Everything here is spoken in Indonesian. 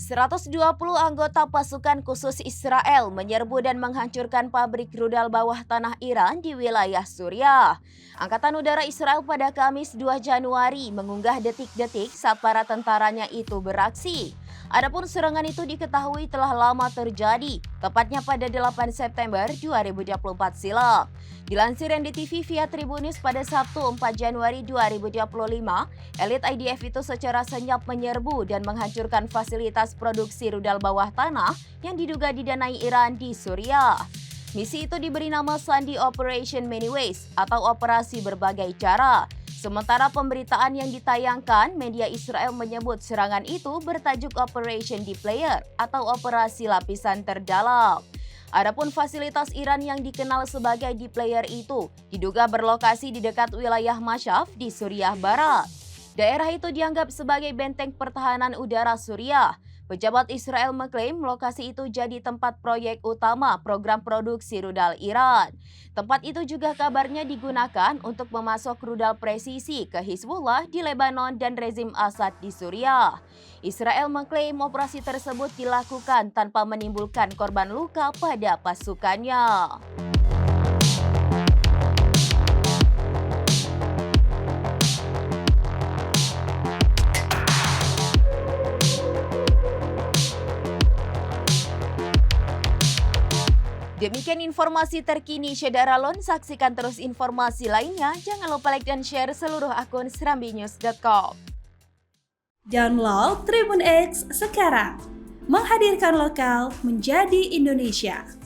120 anggota pasukan khusus Israel menyerbu dan menghancurkan pabrik rudal bawah tanah Iran di wilayah Suriah. Angkatan Udara Israel pada Kamis 2 Januari mengunggah detik-detik saat para tentaranya itu beraksi. Adapun serangan itu diketahui telah lama terjadi, tepatnya pada 8 September 2024 silam. Dilansir NDTV via Tribunnews pada Sabtu 4 Januari 2025, elit IDF itu secara senyap menyerbu dan menghancurkan fasilitas produksi rudal bawah tanah yang diduga didanai Iran di Suriah. Misi itu diberi nama Sandi Operation Many Ways atau Operasi Berbagai Cara. Sementara pemberitaan yang ditayangkan, media Israel menyebut serangan itu bertajuk Operation Deep Layer atau Operasi Lapisan Terdalam. Adapun fasilitas Iran yang dikenal sebagai deep layer itu diduga berlokasi di dekat wilayah Mashhad di Suriah Barat. Daerah itu dianggap sebagai benteng pertahanan udara Suriah. Pejabat Israel mengklaim lokasi itu jadi tempat proyek utama program produksi rudal Iran. Tempat itu juga kabarnya digunakan untuk memasok rudal presisi ke Hizbullah di Lebanon dan rezim Assad di Suriah. Israel mengklaim operasi tersebut dilakukan tanpa menimbulkan korban luka pada pasukannya. Demikian informasi terkini Syedara Lon, saksikan terus informasi lainnya. Jangan lupa like dan share seluruh akun serambinews.com. Download Tribun X sekarang, menghadirkan lokal menjadi Indonesia.